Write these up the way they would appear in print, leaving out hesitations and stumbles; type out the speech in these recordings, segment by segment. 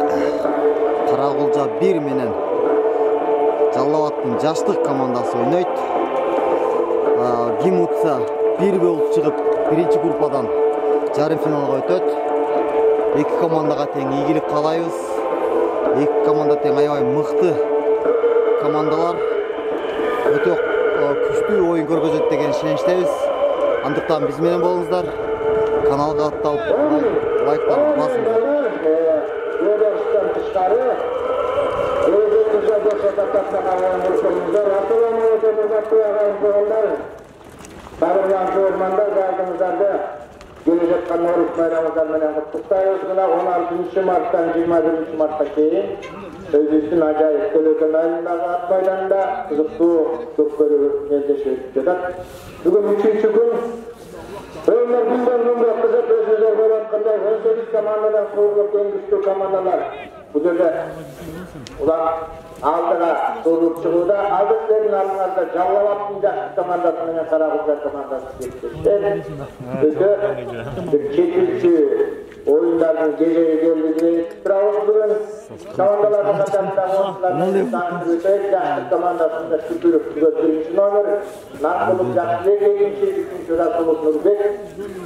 Карагулжа 1 менен Жалал Абадтын жаштык командасы ойнойт. Ким утса 1 болуп чыгып, биринчи группадан жарым финалга өтөт. Эки командага тең ийгилик каалайбыз. Эки команда тең аябай мыкты командалар. Өтө күчтүү оюн көргөзөт деген ишеничтебиз. Андыктан биз менен болуңуздар. Каналга атталып, лайктарды басыңыздар. Gelecek жатқан Наурыз байрамыңыздар менен құттықтаймыз. Мына 16 марттан 21 мартқа чейин өзүбүздүн ажайып Көлөкөн айылындагы ат майданында кызыктуу көпкөрүү кездешүү өтүп жатат. Бүгүн 3-чү күн. Oyunlar günden kızıp özümüzler böyle hakkında 18 komandadan kurulup en güçlü komandalar. Bu жерде ulan aldığa kurulup çıkıda aldıkların alınlarda Жалал Абадтын жаштык командасы менен Карагулжа командасы жетишти. Өтө 7-чү oyunların geceye geldiğini turabыз бүгүн. Командалардын катарында oyuncularдын саны өтөйт. Жаштык командасында Шүкүров 1-чи номер, Наркулов Жакшыбек 2-чи, 3-чү Расулов Нурбек,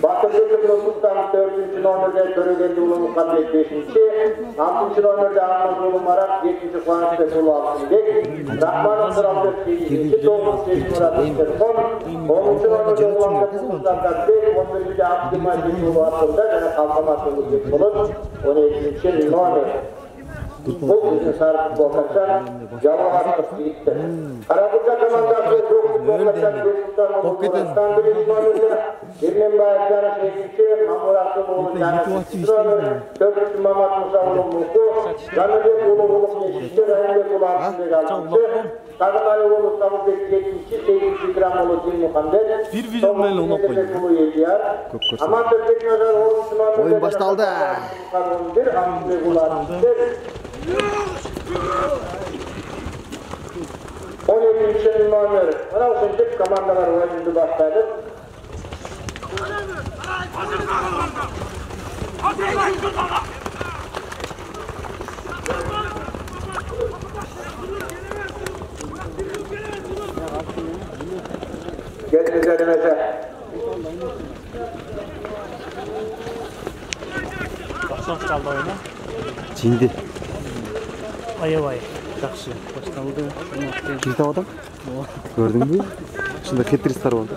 Батырбеков Нурсултан 4-чү номерде, Төрөгенди Улуу Мукамбек 5-чи, 6-чы номерде Алмаз Улуу Марат, 7-чи Кубанычбек Улуу Алтынбек, Рахманов Туралбек 8-чи, 9-чу Мурат Эстерхон, 10-чу номерде Уланбек Мустафабек, 11-чи Абдымажит Улуу Атылда жана Калкамат Улуу Бекболот, 12-чи номер. Bu bizim sarı futbolkaçlar Жалал Абадтын жигиттер. Карагулжа командасы Тоқкетен Sultan birinci номерде, Ерменбаев Жаныш 2-чи, Мамурасов Улуу Жаныш 3-чү номер, 4-чү Мамат Муса Улуу Муку, Жаныбек Улуу Улук 5-чи, Райымбек Улуу Алтынбек 6-чы, Сагынали Улуу Сабылбек 7-чи, 8-чи Икрам Улуу Дилмухамбет, 9-чы Улуу Элдияр, Амантөрбек Назар 10-чу номерде, Oyun başladı. Амантөрбек Улуу Алтынбек 12-ci номер. Mana uşuncu komandalar oyuncu başladı. Gelin üzerimize. Başlangıç kaldı oyuna. Şimdi. Аябай жакшы башталды. Кирди адам? Көрдүң бü? Шунда хетристер бар.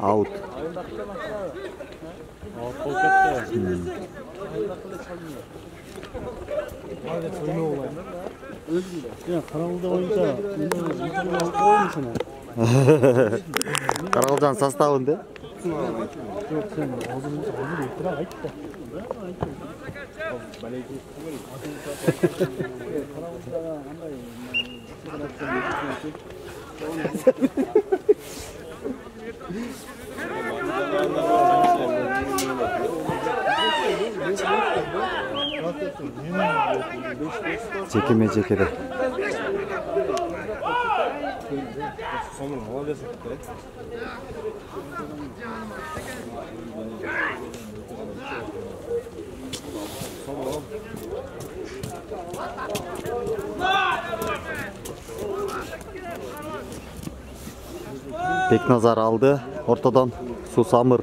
Out. Карагулда боюнча Карагулжанын составында? Жок, сен азыр этирак айт да. Карагулдага кандай Çekime çekede. Beknazar aldı. Ortadan Susamır.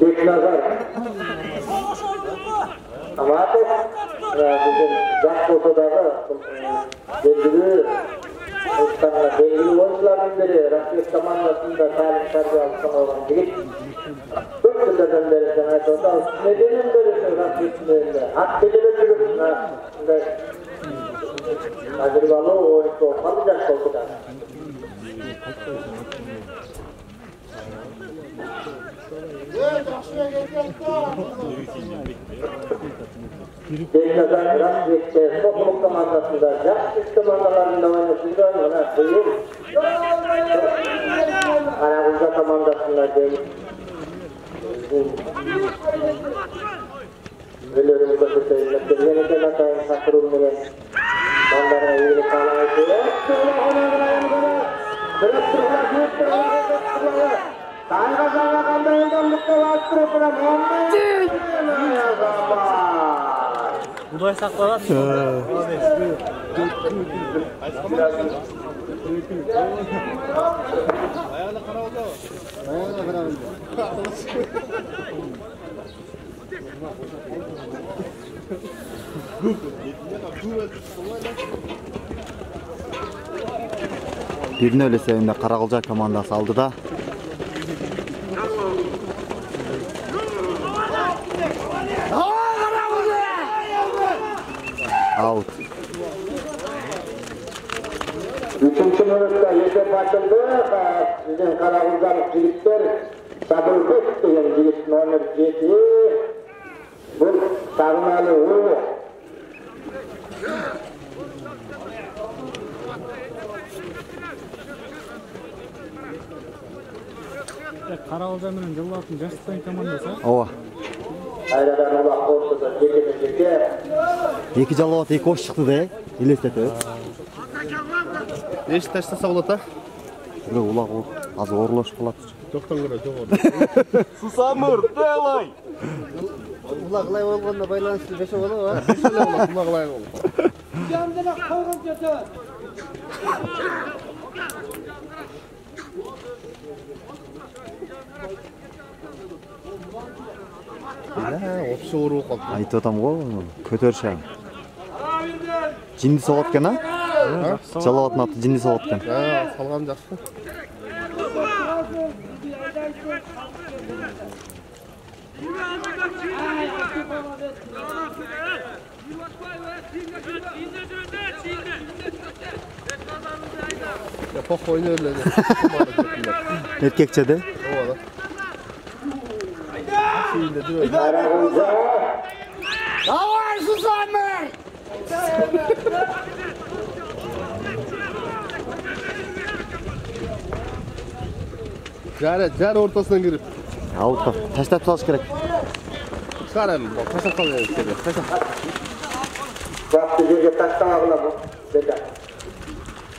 Beknazar. Amatov bizim Jak Koso'dağı belirli oyunculardan biri Rakip komandasında talim terbiye alışkan olan jigit. Çok yıllardan beri sana aytıyordu. Nedenen beri Rakip'inde Akkeli'de çürüp Azerbaycanlı oyuncu olmalı Jak Koso'da. Teknazan Rasvet'te topluluk komandasında Jakşik komandalarında oynasından ona buyur. Karagülca komandasında değil. Ölürüm kötüsüyle yeniden atayım sakırım bile. Onlara ilgili kalaydı. Tayga sana kandayından mutlu bastırıp bırak. Buday saklavat. Ayağına kara oldu. Ayağına kara oldu. Birini öyle sevimde Karagılca komandası aldı da. Out. Üçüncü minutta yesep açıldı. Sizin Karagülcalık jigitler Sabırbek degan jigit nomer 7. Bu Sarınalı Uğur. Karagılca менен Жылбаттын Жашыктан командасы. Ова. Ayradan ulaq ortada jeke. Екі жалауат, екі ош шықты да, елестеті. Еш таштаса болады, Бір улақ ол, аз орылаш қылады. жоқтан көрі, жоқ оры. Сусамыр, делай! Улағылай болғанда байланысты беше болады ма? Бешеле болады, құлағылай болады. Жандырақ қойған жете. Опшы ору қалды. Айтып атам ғой, көтер шағын. Жинді соғат кен, а? Жалауатын аты жинді соғат кен. Салған жақсы. Поқ ойны өрледі. Erkekçe de. Оғада. Karagülca. Давай, Сусамыр! Жар ортасынан кіріп. Аутта, таштап салыш керек. Шығар әлі, тастап қалу керек. Vaxtı жерге таштамағыла бұл. Бета.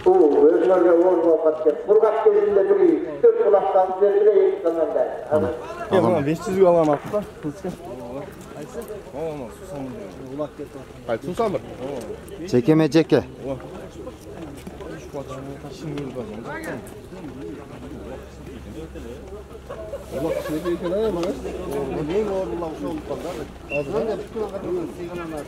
Өзіңерге орын оқат кеп. Бұрғат кезінде бір 4 құлақтан жерге екі команда. Мына 500-ге алған атты да. Қайт Сусамыр. Жеке ме жеке? Олақ кісілер екен ай, мына. Ең орынлау шоу қалдар. Азырында бүткіл ағатынан сыйғананар.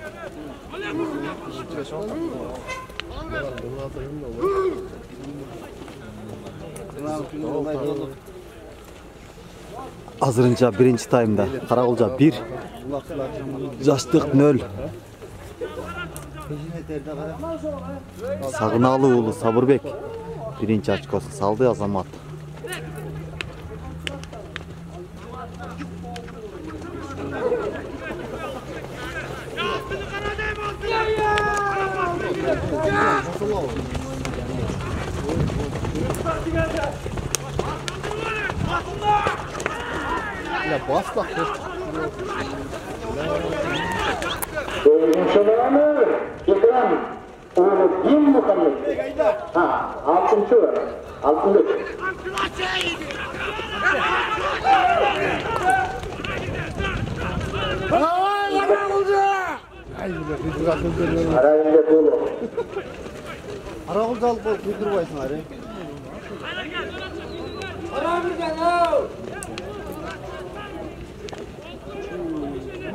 Азырынча birinci таймда Карагылжа 1, Жаштык 0. Сагынаалы уулу Сабырбек birinci очкосун салды. Азамат. Ya bastak. Dördüncü numaralı Ekran oğlu Bin Muhammed. Altıncı var. Altıncı. Arayında dolu. Karagılcalık болып күйдірбайсың аре.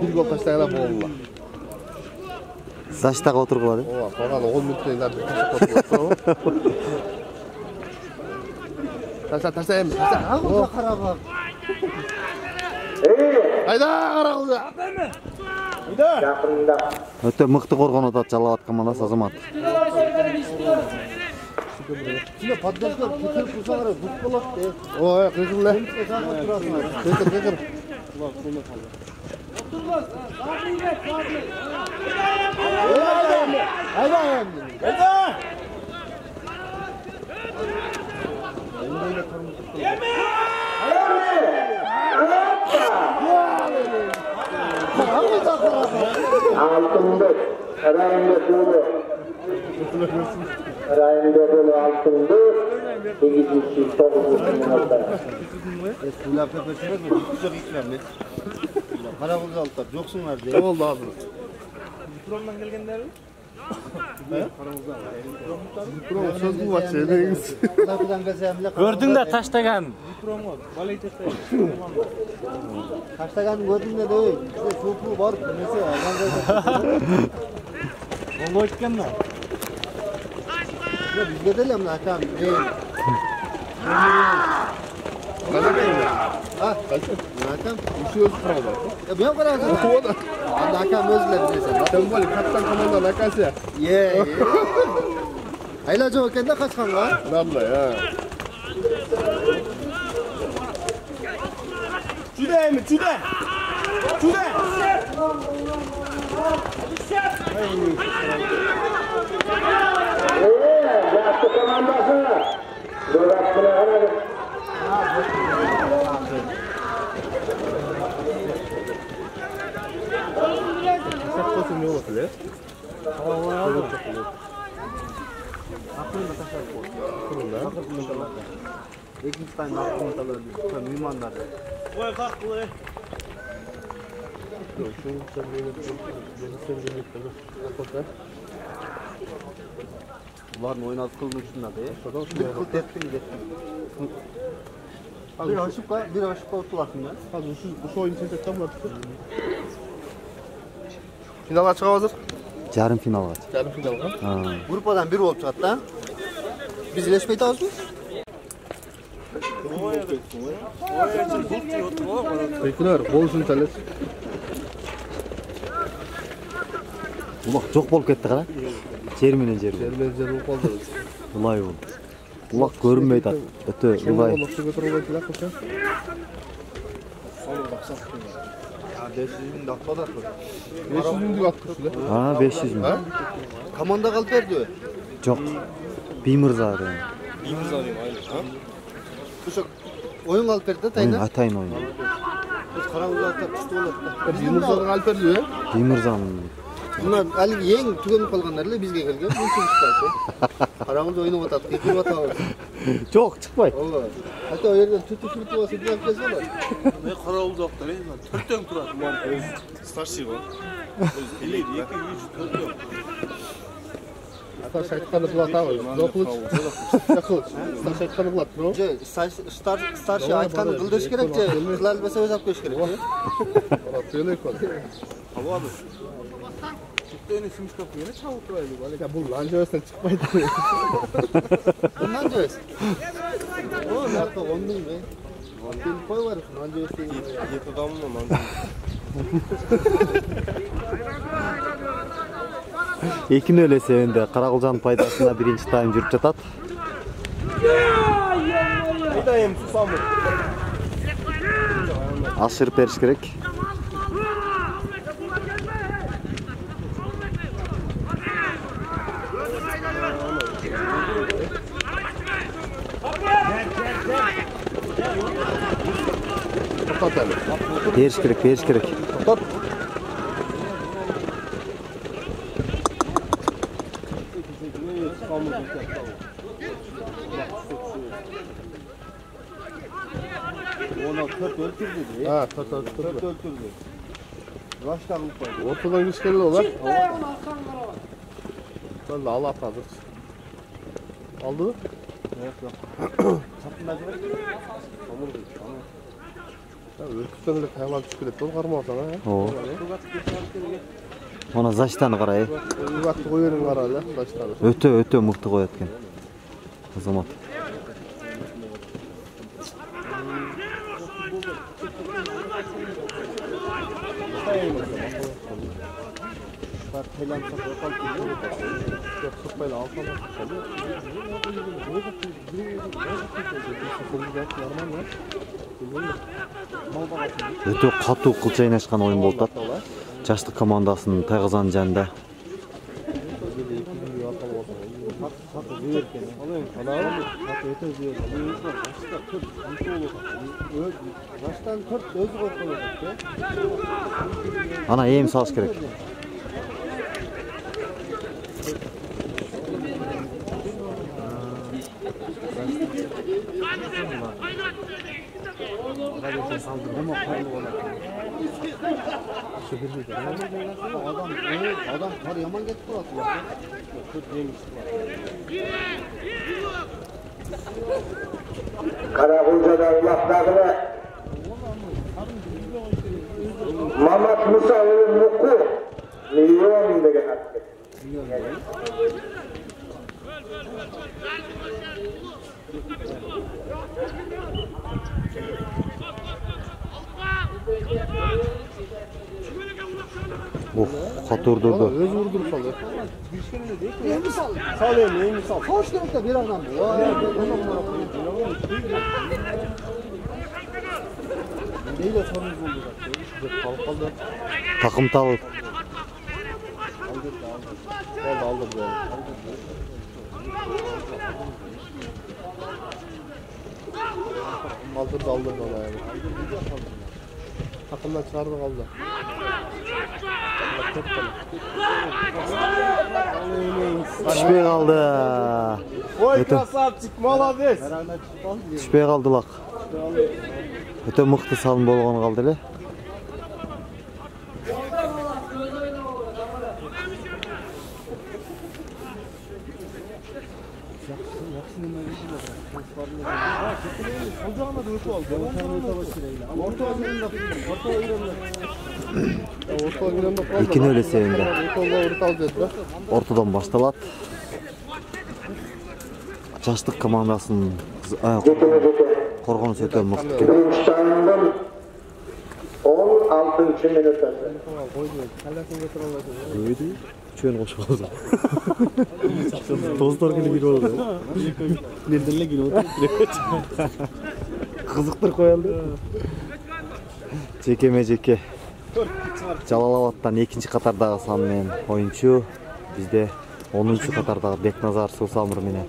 Bir gol taşlayana boğullar. Заштага отургула. Ola, soğan 10 minutlaylar bir taşak oturuyor. Taşla emmi, taşla. Karagılca қарабақ. Hayda Karagılca. Yakında. Өтө мыкты коргон атат Жалауат командасы Азамат. Şimdi patatesler tutup kursa kadar buz bulat de. Oy, kıkırla. Kıkır. Altındır. Rayında dolu. Rayında dolu altındır. 8.900 minotlar. Suyla pepeşine mi? Çok ikramlı. Karagöz altılar. Yoksunlar diye. Ne oldu abi? Mikrondan gelgenler mi? Mikron söz bu maçı. Neyiniz? Gördün de taştagan. Mikron var. Valitete. Taştagan gördün de değil. İşte soğukluğu var. Neyse. Onu gitken mi? Ya biz gidelim lan tamam. Ha? Zaten Bir şey özü kaldı. ya bu kadar zaten. O da. Nakam özler diyesen. Sen böyle kaptan komanda nakası ya. Ye. Hayla cevap kendi kaçkan var. Ne abla ya? Cüde mi? Cüde. Cüde. Yaptı komandası. Dolaştığına kadar. Sapkası ne olası le? Ekmişten nakımtalar. Mümanlar. Oy kalk buraya. Bunların oyun az kılmışsın da be. Bir kıl tepkin geçtim. Bir aşık otulasın ya. Hadi şu oyun için tam var. Final çıkıyor hazır. Yarım finalga. Yarım final ha. Grupadan biri olup çıkarttı ha. Biz iyileşmeyi alsın. Bekler, bolsun talet. Ulak çok bol ketdi qara. Cermenen cer. Yermezler olup kaldı. Ulay bol. Ulak görünmeydi. Öte ulay. Olmakta götürmek için hakikaten. Ya 500.000 dakika da. 500 bin diyor attık şöyle. Ha 500 mü? Komanda kalıp verdi. Çok. Bimirza da. Kuşak oyun kalıp verdi Oyun tayına. atayın oyunu. Biz karanlıkta atıp pişti olarak. Bir Mursa'nın Alper diyor ya. Bimirza'nın. Bunlar Ali yeng tükenip kalganlarla bizge gelgen. Bu için çıkarttı. Karanlıkta oyunu atadı. Tekrar atadı. Çok çıkmay. Allah. Hatta o yerden tütü sürtü olsa bir yapacağız var. Ne kara olacaklar ey lan. Törtten turar. Ulan starşi var. Eliydi. 2 3 törtten. Star şartkanı bulat abi. Dokuluç. Yakılıç. Star şartkanı bulat bro. Starşi aytkanı kıldışı gerek de kılal bese öz apkoş gerek. Söyle kol. Hava abi. Çıktığını şimş kapıya ne çabuk duraydı. Ya bu lan jövesen çıkmaydı. Bundan diyoruz. O narko ondun be. Ondun koy var. Bundan diyoruz. Yıkıdan mı lan? Ekin öyle sevindi. Karagılcanın paydasına birinci time жүрүп жатат. Aytayım susam mı? Ашырып бериш керек. Kapat abi. Бериш керек, бериш керек. Ona kört öldürdü. Ha, kapat. Kört öldürdü. Baştan koydu. Ortadan güçlü olar. Vallahi Allah atadır. Aldı mı? Ya örtüsten öyle hayvan çıkıyor. Karmazsan ha. Oo. Ona zaçtаны карай. Bir vakti koyuyorum kararla. Taşları. Өтө мыкты коёт экен. Азамат. Tayland saklıp alıp geliyor. Yok sıkmayla alfalar kalıyor. Өтө катуу кыл чайнашкан оюн болуп атат. Жаштык командасынын тайгазан жанында. Ана эми салыш керек. Adam kar yaman ketip kaldı. Karagülca'da ulaqdağına Mamat Musaoğlu Muku milyon degen attı. Катуу урдурду. Öz vurdurup salıyor. Endi sal. Sal endi sal. Hoş demek de bir adam bu. Neyle sorunuz oldu bak. Kaldı. Такымтал Aldı böyle. Aldırdı bana yani. Takımdan çıkardı kaldı. түшпөй калды. Ой, красавчик, молодец. Түшпөй калдылак. Өтө мыкты салым болгон калды эле. Экини эле эсебинде. Ортодон башталат. Жаштык командасынын коргонуш өтө мыкты. Birinci tayından 16. minutası. Чөөн кошуп калды. Достор келип кирип алды. Нерден эле кирип отуруп. Кызыктырып коелду. Жекеме жеке. Жалалабадтан 2-катардагы сан менен оюнчу, бизде 10-катардагы Бекназар Сусамыр менен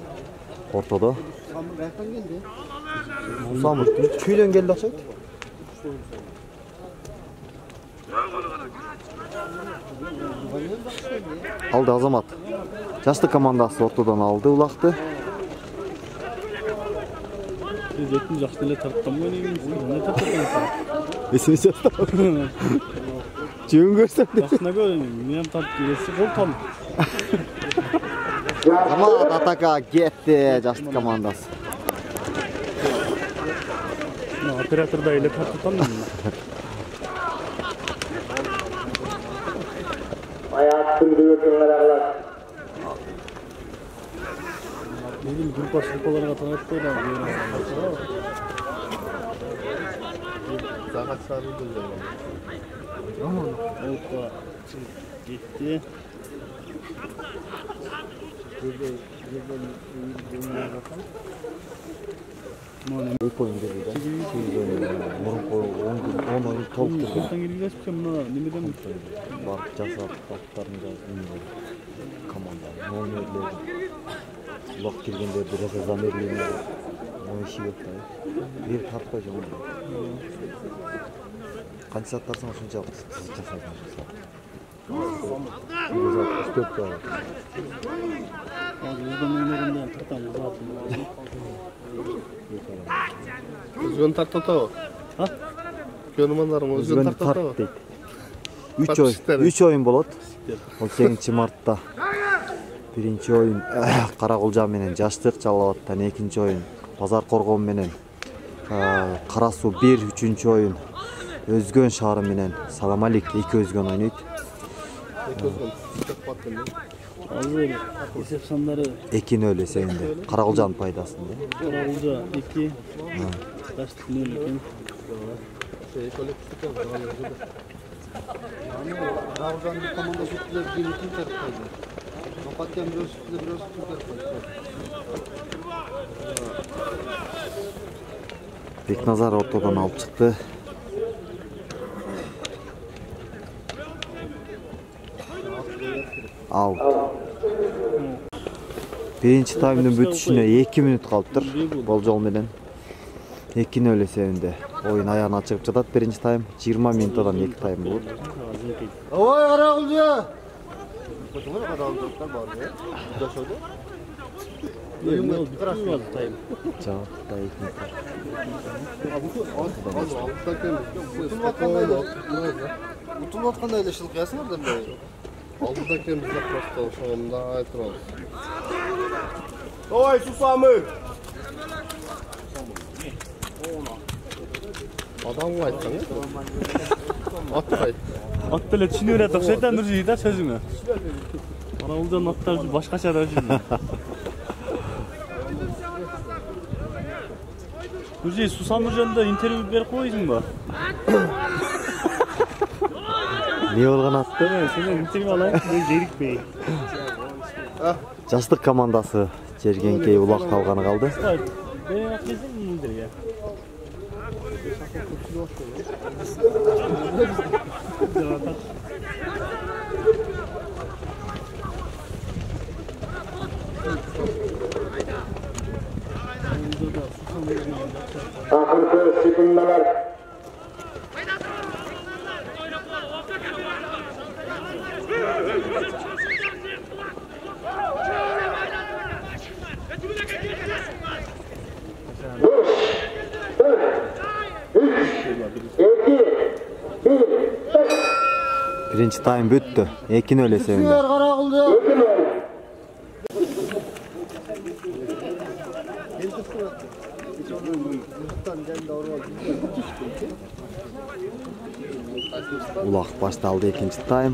ортодо. Samur kayaktan geldi. Сусамыр чүйдөн келди окшойт. Алды Азамат. Жаштык командасы ортодон алды улакты. Зеттин жакшы эле тарттым го негизи. Эмне тарттым? Эсиме жашта. Жөн көрсөм деп. Жакшына көрүн. Мен тартып келсе кол там. Азамат атака кетти жаштык командасы. Операторда эле тартып мен. Hayatın büyütünler ağlar. Негил группа шырпаларга таап койгон. Sakat sarıldı böyle. Опа. Gitti. Ойпойм деп да. Мурунку 10 oyun толуктурду. Кыртан киргизишчи мына немеден Барып жасап таптарын жазып команда номерлер лок киргендерди жаза замерлерин иши көп да. Бир тартпай жогон. Канча саат тарсаң ошончалык жасайсың. Степ бар. өзгөн номеринден тартам узатым. Özgün tartatao. Ha? Görmanlarım özgün tartatao. 3 oyun болот. Ол 8 мартта. Биринчи oyun Карагулжа менен Жаштык Жалалабадтан, экинчи oyun Базар Коргон менен Кара Суу 1, үчүнчү oyun Өзгөн шаары менен Саламалик 2 Өзгөн ойнойт. Азыр есеп сандары 2-0 эсебинде. Карагулжанын пайдасында. Карагулжа 2, Жаштык 0 экен. Карагылжан бир командасы үстүнө бир үтүн тарып койду. Нопаттан бирөө үстүнө бирөө үтүн тарып койду. Бекназар ортодон алып чыкты. Аут. Birinci таймдын бүтүшүнө 2 мүнөт калыптыр. Болжол менен 2-0 эсебинде оюн аягына чыгып жатат. Birinci тайм 20 минуттан 2 тайм болот. Ой, Карагылжа! Почему Карагылжадар бар ya? Жашоодо. Жабыкта 2 минут. Утулуп аткандай эле шыл кыясыңар да мындай. Алдыда экенбиз да просто ошондо айтырабыз. Ой, сусамы! Адамга айткан э? Атпай. Ат деле түшүнүп берет окшойт да Нуржи да сөзүңө. Карагылжан аттар башкача да жүрүп. Нуржи Сусамыр жөнүндө интервью берип койсуңбу? Не болгон атты? Сенен интервью алайын, мен жерикпей. Жаштык командасы Жергенкей улакталганы калды. Ben atletim midir ya? Ahırkı sekundalar. Birinci time büttü. 2-0 esebinde. Ulak baştaldı ikinci time.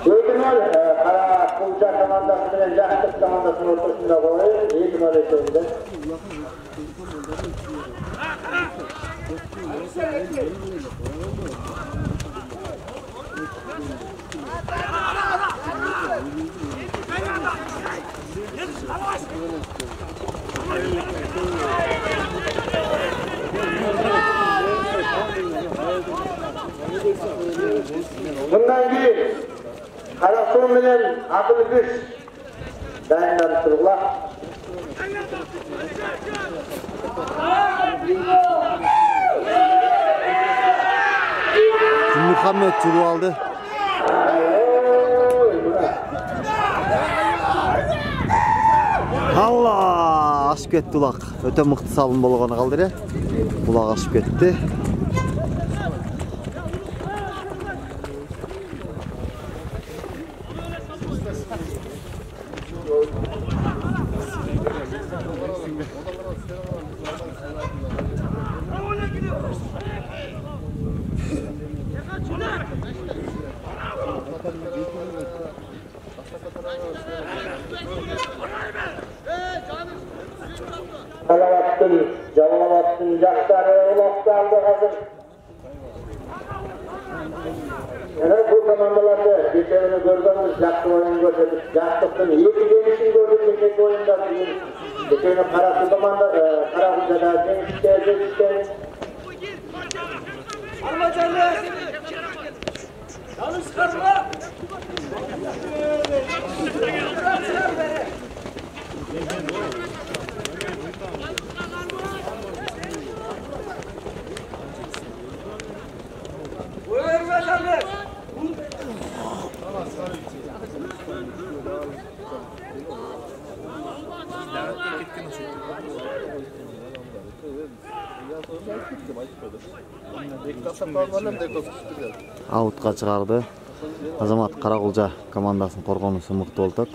Ödünol Kara Kulca komandası ve Jahtlık komandasının ortasında koyuyor. Ödünol eşeğinde. Bundan keyin Karasu bilen Adil Güç dayandırırlar. Muhammed çubuğu aldı. Allah aşıp ketти улак. Өтө мыкты салым болгону калды эле. Улак ашып кетти. Cavalattın, yaşları ulaştırdı hazır. Yani bu komandalarda geçenini gördüğümüz yaşlı oyunu gördük. Yaşlıktın iyi genişini gördük geçen oyunda. Geçenini Karası komanda, Karahuza'da genişte. Alma canlı! Yalnız çıkarma! Аутка чыгарды. Азамат Карагулжа командасынын коргонуусу мыкты болуп атат.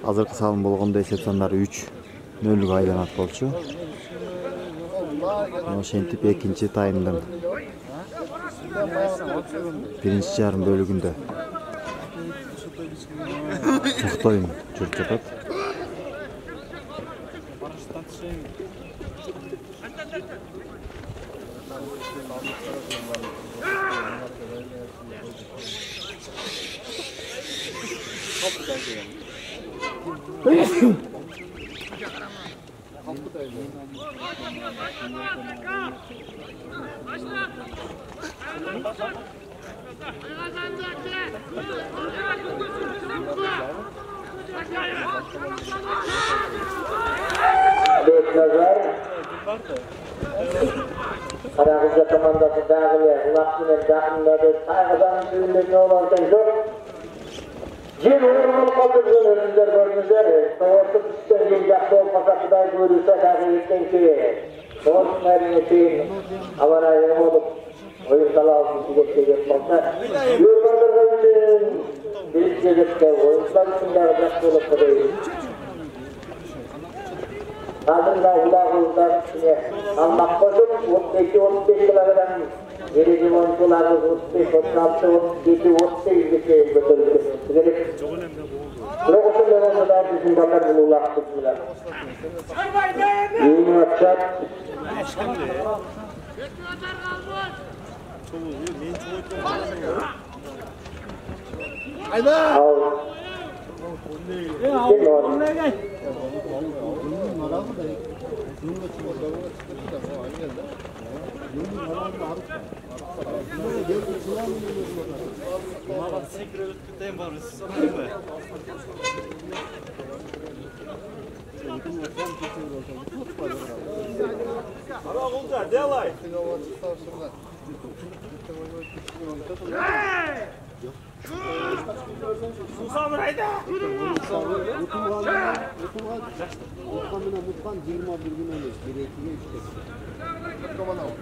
Азыркы салым болгондо эсеп сандары 3-0 айланат болчу. Ошентип экинчи таймдын биринчи жарым бөлүгүндө чакта оюн жүрүп жатат. Beknazar Karagıza komandası dağılıyor. Ulakçı'nın dağındadı. Saygıdan sürümlerine olarken yok. Yer orman kaldırdığın önünüzler görünüzler. Soğutup üstten gelecekte olmasa kıday görürse dağı yetten ki. Soğutun erinleteyin. Aman ayırım olup. Oyun salı altın sürekli yapmakta. Yurmanlardan için bir gelecekte oyuncular için dağılacakta olup kıdayız. Kadınla ulağızlar içine almak koşup 32-35 kilogram Yereci oyuncularımız 35-36, 37-38 geçeye götürüldü. Bırakışın dönemde bizim bakar bunu ulak tuttular. Yeni açacak. Hayda! Al. Susam rayda. Mutfağın 21 gün önce 1-2'ye 3'te. Kaman aldı.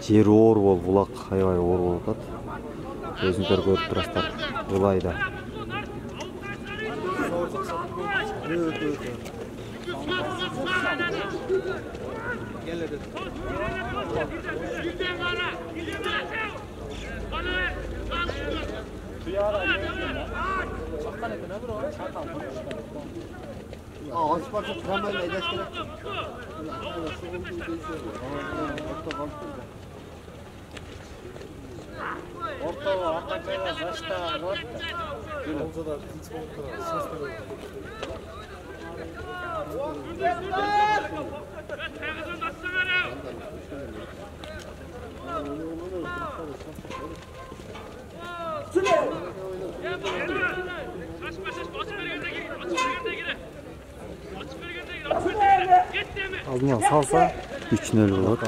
Жер оор болуп, булак аябай оор болуп атат. Өзүңөр көрүп турасыздар. Улайда. Açıp açıp tramvayla ilaç gerek. Ortalığı akacağız, aşağı, orta. Olsa da hiç olmadı. Ses veriyor. Алдына салса 3-0 болот.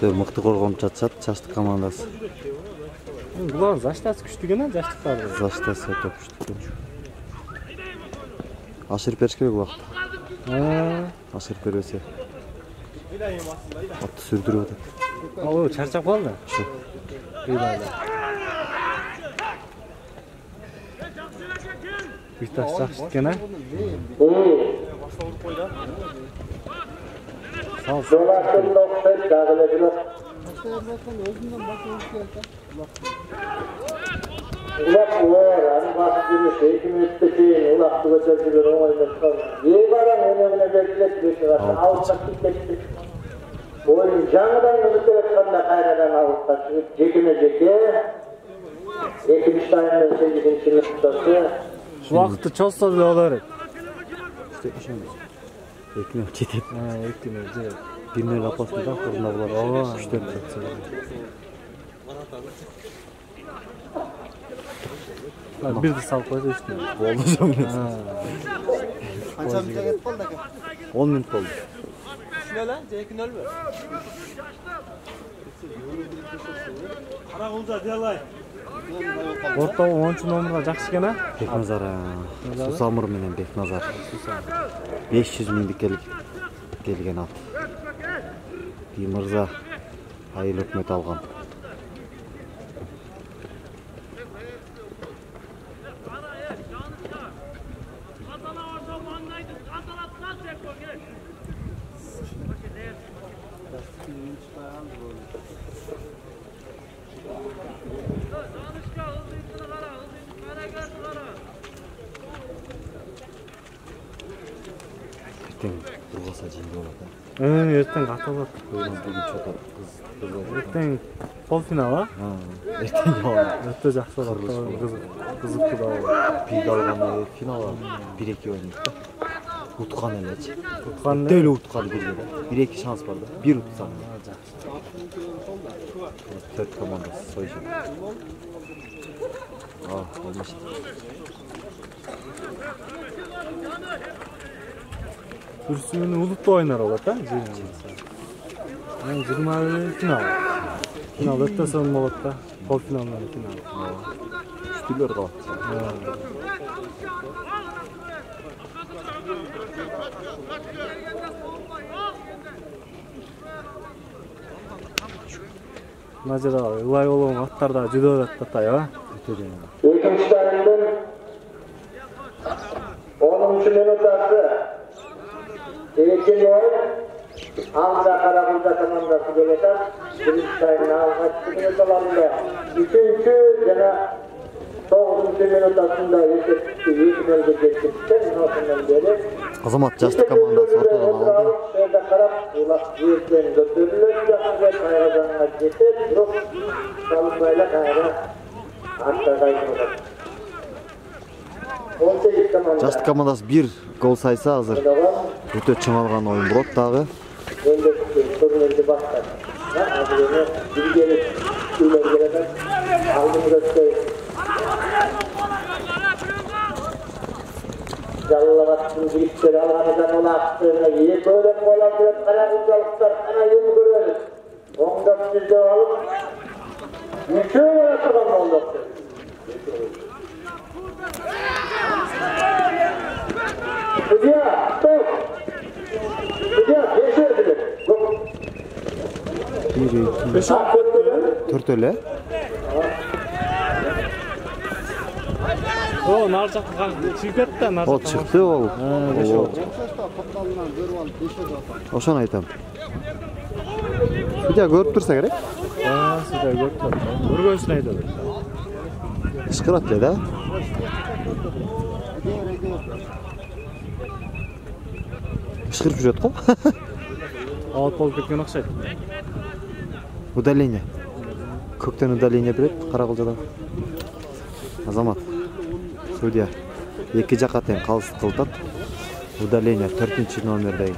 Мыкты коргонуп жатышат Чаштык командасы. Булар заштасы күчтүү экен, жаштыктар. Заштасы өтө күчтүү. Ашырып бериш керек убакта. Ашырып бербесе. Атты сүрдүрүп атат. Ал чарчап калды. Битташ жакшы экен, а? Dolaşın nokta dağılacak. Ulak var, hani bak bir şeyin üstteki ulak tutacak olaydan sonra. İyi baran önemine bekletmiş var. Avutsak gittik. Oyun canıdan ötürüp kaynadan avutsak. Cekine ceke. 2-3 tane 8. sınıftası. Şu vakti çözse bile olur. Экинөө жетет. Экинөө жетет. Биринен апасында корунда булар. Күчтөр жатса. Бирди салып койду үстүнө. Болду жаман. Qancha minutga ketib qoldi aka? 10 minut болду. Şuna 2-0 mü? Карагулда делай. Орто oyuncu номерга жакшы экен, а? Бекназар. Сусамыр менен Бекназар. 500 миңдик келген ат. Бимырза Айыл өкмөт алган. Ертең Бургаса жеңге болот. Ертең катылат. Ертең полфинал, а? Ертең болот. Өтө жакшы болот. Кызыктуу да болот. Бир алганда финалга 1-2 ойнойт да. Уткан элечи. Уткан эле? Деле уткан бирге да. 1-2 шанс бар да. Бир утсам. Төрт команда союшат. Болмош. Күрсүнү улуттуу ойнор болот, а? 20 финал. Финал өтө соң болот да. Полфинал менен финал. Үстүлөр калат. Мына жерде ылай болгон аттар да жүдө берет атай, а? Экинчи таймдын 10-нчу минутасы. Экинчи ойын Алда Карагулда командасы келет. Биринчи таймдын алгачкы минуталарында 3-чү жана 9-чу минутасында эсепти 2-0 жеткизди. Ошондон бери Азамат жаштык командасы ортодон алды. Шерде карап, улак жерден көтөрүлөт, жакынга кайраданга жетет, бирок салынбайла кайра артка кайтып. 18 команда. Жаштык командасы 1 гол сайса азыр өтө чыңалган оюн болот дагы. Турнирди баштап. Азыр эми биргелик үйлөр келет. Алдыңга өтпөй. Жаллабаттын жигиттери алгандан улаактырына эки ойлоп коелат деп Карагулдалыктар ана эми көрөбүз. Оңдоп түздөп алып, үчөө бара турган болду. Судья, стоп! Судья, бешер билет. 4 эле. О, нар жакка чыгып кетти, нар Ол чыкты ол. Ошону айтам. Судья көрүп турса керек. Судья көрүп турат. Көргөнсүн айтат. Ышкырат эле да. Ышкырып жүрөт го. Аут болуп кеткен окшойт. Удаление. Көктөн удаление берет Карагулжадан. Азамат. Судья. Эки жакка тең калыс кылдат. Удаление 4-чү номердеги.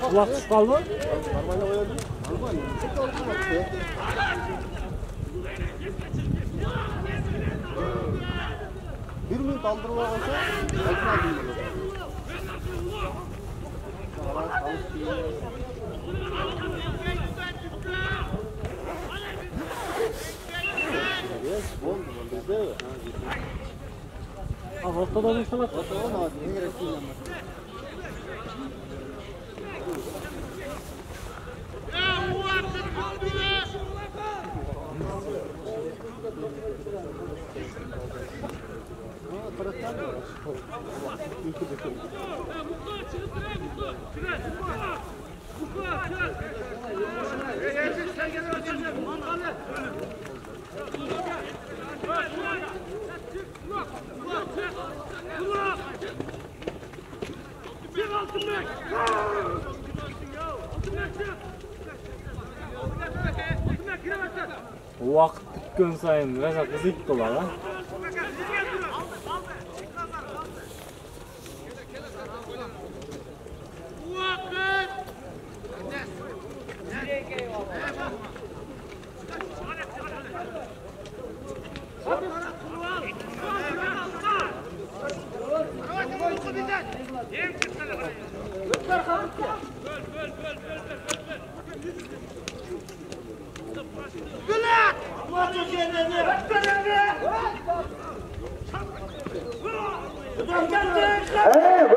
Kulak tutup kaldı. Bir minut aldırıp alsa Ortada bir salak. Uақыт өткен сайын ғажап қызып қалады.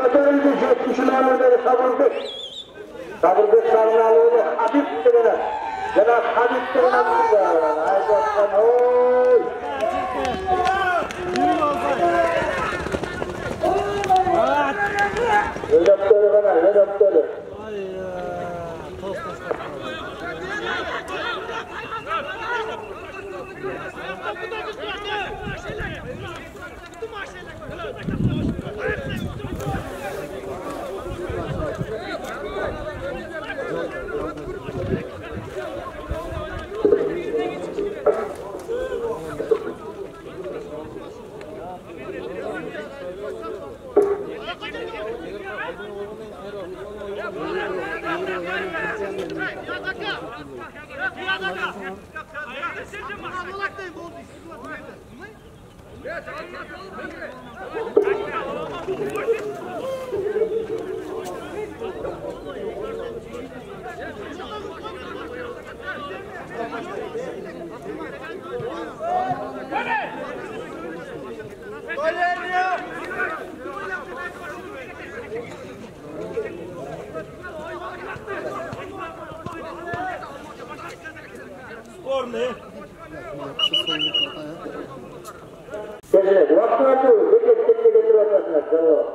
Götürüldü 70 kilometre sabırdık. Sabırdık sarınalığı Habib Tırına. Cenab Habib Tırına burada. Ay dostum oy. Ne doktoru bana, ne doktoru? Kesinlikle. Vakti geçecek getiriyorsunuz.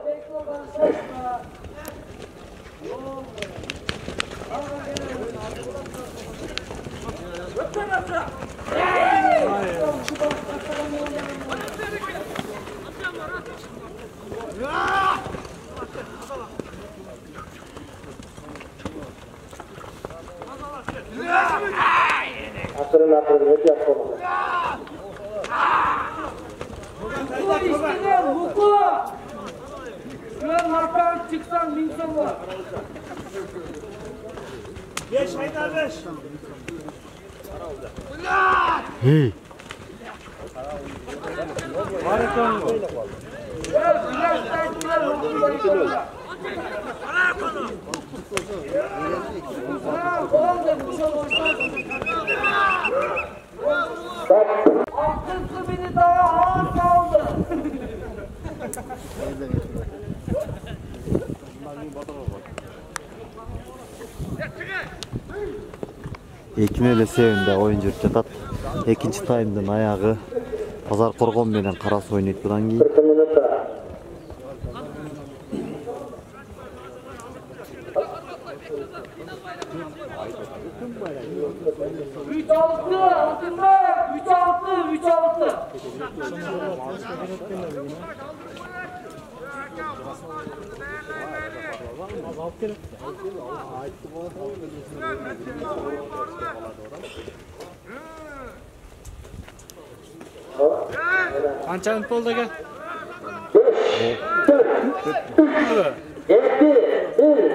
Akırın hep yapalım. Muku! Şuan markadan çıksan 1000 son var. 5 Haydar 5. Hey. Altın beni daha ağır kaldı. Ekin öyle sevindi oyuncu жатат. Ekinci taymdan ayağı Pazar Korgon menen Karası oynayıp budan keyin. 40 minutta. Üç altı, altınlar. 3-6. Qancha minut bo'ldi aka? 5, 4, 3, 2, 1.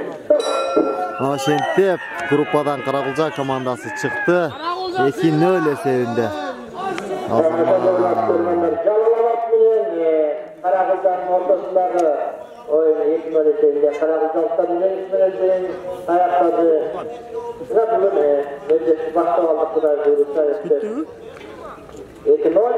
Oşentep gruppadan Karagılca komandası çıktı. Ekin öyle sevindi. Jalalabat bilen Karagılcanın ortasındagı oyunu Ekin öyle sevindi. Karagılcan'dan bilen ayakladı. Sıra bulun. Meclisi başta aldık. Ekin 10.